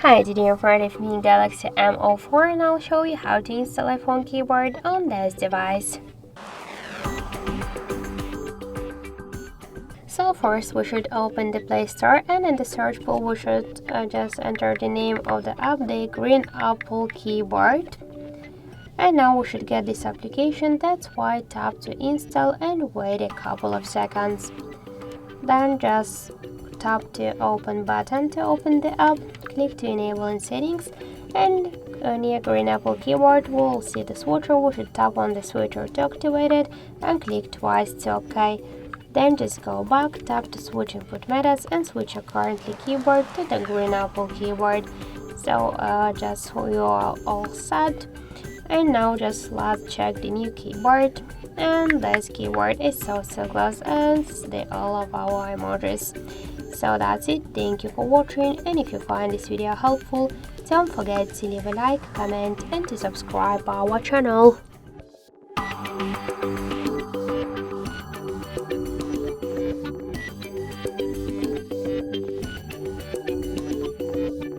Hi, today in front of me Galaxy M04 and I'll show you how to install iPhone keyboard on this device. So first we should open the Play Store and in the search bar we should just enter the name of the app, the green Apple keyboard. And now we should get this application, that's why tap to install and wait a couple of seconds. Then just tap the open button to open the app, click to enable in settings, and near green Apple keyboard we'll see the switcher. We should tap on the switcher to activate it and click twice to OK. Then just go back, tap to switch input methods and switch your currently keyboard to the green Apple keyboard. So just you are all set. And now just let's check the new keyboard, and this keyboard is so close as all of our emojis. So that's it, thank you for watching, and if you find this video helpful, don't forget to leave a like, comment and to subscribe our channel.